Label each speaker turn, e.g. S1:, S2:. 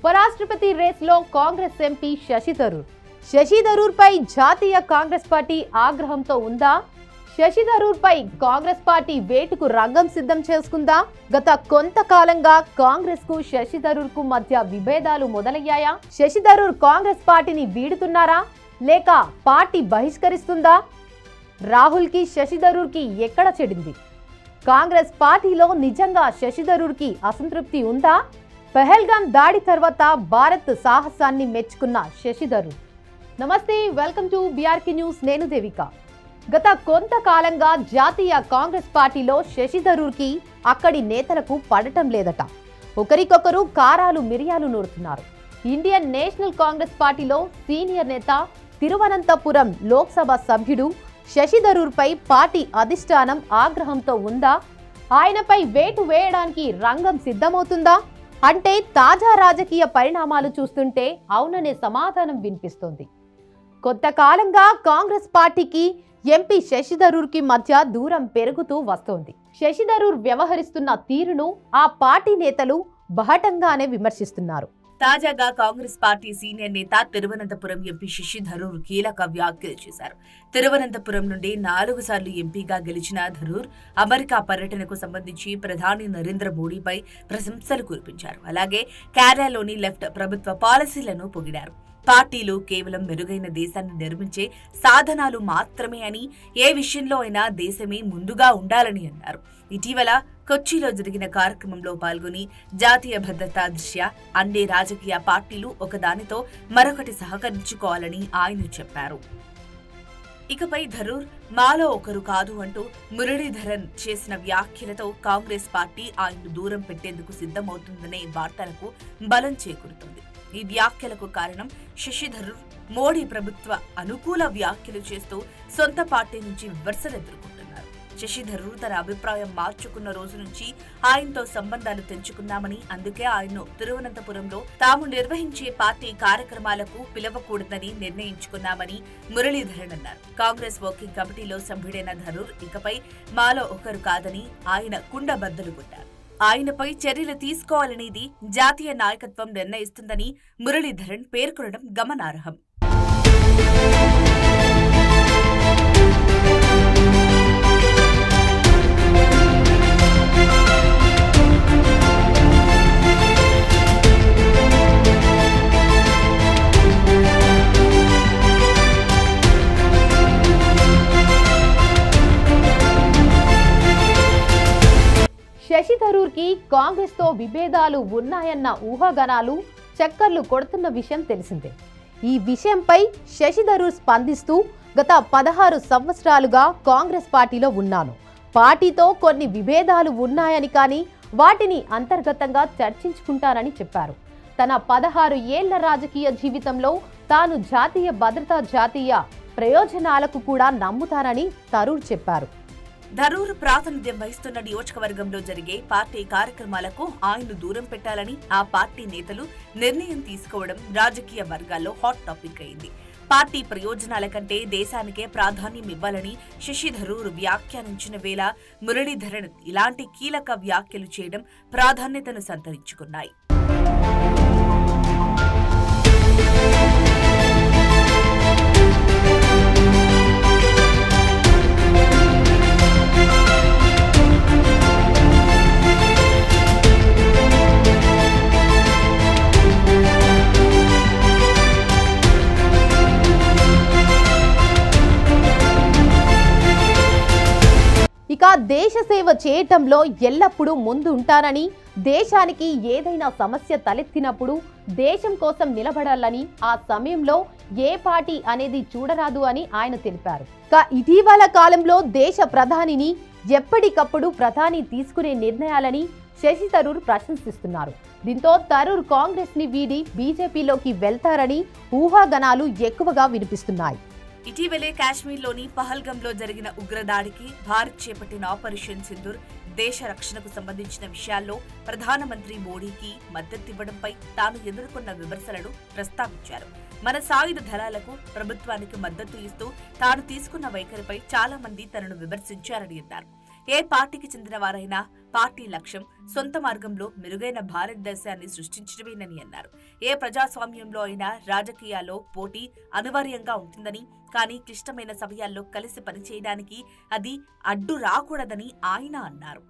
S1: ఉపరాష్ట్రపతి రేస్లో కాంగ్రెస్ ఎంపీ శశి థరూర్ పై జాతీయ కాంగ్రెస్ పార్టీ ఆగ్రహంతో ఉందా? శశి థరూర్ పై కాంగ్రెస్ పార్టీ వేటుకు రంగం సిద్ధం చేసుకుందా? గత కొంతకాలంగా కాంగ్రెస్ కు శశి థరూర్ కు మధ్య విభేదాలు మొదలయ్యాయా? శశి థరూర్ కాంగ్రెస్ పార్టీని వీడుతున్నారా లేక పార్టీ బహిష్కరిస్తుందా? రాహుల్ కి శశి థరూర్ కి ఎక్కడ చెడింది? కాంగ్రెస్ పార్టీలో నిజంగా శశి థరూర్ కి అసంతృప్తి ఉందా? పహల్గాం దాడి తర్వాత భారత్ సాహసాన్ని మెచ్చుకున్న శశి థరూర్. నమస్తే, వెల్కమ్ టు బీఆర్కే న్యూస్. నేను దేవిక. గత కొంతకాలంగా జాతీయ కాంగ్రెస్ పార్టీలో శశి థరూర్ కి అక్కడి నేతలకు పడటం లేదట. ఒకరికొకరు కారాలు మిరియాలు నూరుతున్నారు. ఇండియన్ నేషనల్ కాంగ్రెస్ పార్టీలో సీనియర్ నేత, తిరువనంతపురం లోక్సభ సభ్యుడు శశి థరూర్ పై పార్టీ అధిష్టానం ఆగ్రహంతో ఉందా? ఆయనపై వేటు వేయడానికి రంగం సిద్ధమవుతుందా అంటే తాజా రాజకీయ పరిణామాలు చూస్తుంటే అవుననే సమాధానం వినిపిస్తోంది. కొంతకాలంగా కాంగ్రెస్ పార్టీకి ఎంపీ శశి థరూర్ కి మధ్య దూరం పెరుగుతూ వస్తోంది. శశి థరూర్ వ్యవహరిస్తున్న తీరును ఆ పార్టీ నేతలు బహటంగానే విమర్శిస్తున్నారు.
S2: తాజాగా కాంగ్రెస్ పార్టీ సీనియర్ నేత తిరువనంతపురం ఎంపీ శశి థరూర్ కీలక వ్యాఖ్యలు చేశారు. తిరువనంతపురం నుండి 4 సార్లు ఎంపీగా గెలిచిన థరూర్ అమెరికా పర్యటనకు సంబంధించి ప్రధాని నరేంద్ర మోడీపై ప్రశంసలు కురిపించారు. అలాగే కేరళలోని లెఫ్ట్ ప్రభుత్వ పాలసీలను పొగిడారు. పార్టీలు కేవలం మెరుగైన దేశాన్ని నిర్మించే సాధనాలు మాత్రమే అని, ఏ విషయంలో అయినా దేశమే ముందుగా ఉండాలని అన్నారు. ఇటీవల కొచ్చిలో జరిగిన కార్యక్రమంలో పాల్గొని జాతీయ భద్రతా దృష్ట్యా అన్ని రాజకీయ పార్టీలు ఒకదానితో మరొకటి సహకరించుకోవాలని ఆయన చెప్పారు. ఇకపై థరూర్ మాలో ఒకరు కాదు అంటూ మురళీధరన్ చేసిన వ్యాఖ్యలతో కాంగ్రెస్ పార్టీ ఆయన్ను దూరం పెట్టేందుకు సిద్ధమవుతుందనే వార్తలకు బలం చేకూరుతుంది. ఈ వ్యాఖ్యలకు కారణం శశి థరూర్ మోడీ ప్రభుత్వ అనుకూల వ్యాఖ్యలు చేస్తూ సొంత పార్టీ నుంచి విమర్శలు ఎదుర్కొంటున్నారు. శశి థరూర్ తన అభిప్రాయం మార్చుకున్న రోజు నుంచి ఆయనతో సంబంధాలు తెంచుకున్నామని, అందుకే ఆయన్ను తిరువనంతపురంలో తాము నిర్వహించే పార్టీ కార్యక్రమాలకు పిలవకూడదని నిర్ణయించుకున్నామని మురళీధరన్ అన్నారు. కాంగ్రెస్ వర్కింగ్ కమిటీలో సభ్యుడైన థరూర్ ఇకపై మాలో ఒకరు కాదని ఆయన కుండబద్దలు కొట్టారు. ఆయనపై చర్యలు తీసుకోవాలనేది జాతీయ నాయకత్వం నిర్ణయిస్తుందని మురళీధరన్ పేర్కొనడం గమనార్హం.
S1: శశి థరూర్ కి కాంగ్రెస్ తో విభేదాలు ఉన్నాయన్న ఊహాగానాలు చక్కర్లు కొడుతున్న విషయం తెలిసిందే. ఈ విషయంపై శశి థరూర్ స్పందిస్తూ, గత 16 సంవత్సరాలుగా కాంగ్రెస్ పార్టీలో ఉన్నాను. పార్టీతో కొన్ని విభేదాలు ఉన్నాయని, కానీ వాటిని అంతర్గతంగా చర్చించుకుంటానని చెప్పారు. తన 16 ఏళ్ల రాజకీయ జీవితంలో తాను జాతీయ భద్రతా, జాతీయ ప్రయోజనాలకు కూడా నమ్ముతానని థరూర్ చెప్పారు.
S2: థరూర్ ప్రాతినిధ్యం వహిస్తున్న నియోజకవర్గంలో జరిగే పార్టీ కార్యక్రమాలకు ఆయన్ను దూరం పెట్టాలని ఆ పార్టీ నేతలు నిర్ణయం తీసుకోవడం రాజకీయ వర్గాల్లో హాట్ టాపిక్ అయింది. పార్టీ ప్రయోజనాల కంటే దేశానికే ప్రాధాన్యం ఇవ్వాలని శశి థరూర్ వ్యాఖ్యానించిన వేళ మురళీధరన్ ఇలాంటి కీలక వ్యాఖ్యలు చేయడం ప్రాధాన్యతను సంతరించుకున్నాయి.
S1: ఇక దేశ సేవ చేయటంలో ఎల్లప్పుడూ ముందు ఉంటానని, దేశానికి ఏదైనా సమస్య తలెత్తినప్పుడు దేశం కోసం నిలబడాలని, ఆ సమయంలో ఏ పార్టీ అనేది చూడరాదు అని ఆయన తెలిపారు. ఇటీవల కాలంలో దేశ ప్రధానిని ఎప్పటికప్పుడు ప్రధాని తీసుకునే నిర్ణయాలని శశి థరూర్ ప్రశంసిస్తున్నారు. దీంతో థరూర్ కాంగ్రెస్ ని వీడి బీజేపీలోకి వెళ్తారని ఊహాగానాలు ఎక్కువగా వినిపిస్తున్నాయి.
S2: ఇటీవలే కాశ్మీర్లోని పహల్గంలో జరిగిన ఉగ్రదాడికి భారత్ చేపట్టిన ఆపరేషన్ సింధూర్, దేశ రక్షణకు సంబంధించిన విషయాల్లో ప్రధానమంత్రి మోడీకి మద్దతివ్వడంపై తాను ఎదుర్కొన్న విమర్శలను ప్రస్తావించారు. మన సాయుధ దళాలకు, ప్రభుత్వానికి మద్దతు ఇస్తూ తాను తీసుకున్న వైఖరిపై చాలా మంది తనను విమర్శించారని అన్నారు. ఏ పార్టీకి చెందిన వారైనా పార్టీ లక్ష్యం సొంత మార్గంలో మెరుగైన భారతదేశాన్ని సృష్టించడమేనని అన్నారు. ఏ ప్రజాస్వామ్యంలో అయినా రాజకీయాల్లో పోటీ అనివార్యంగా ఉంటుందని, కానీ క్లిష్టమైన సమయాల్లో కలిసి పనిచేయడానికి అది అడ్డు రాకూడదని ఆయన అన్నారు.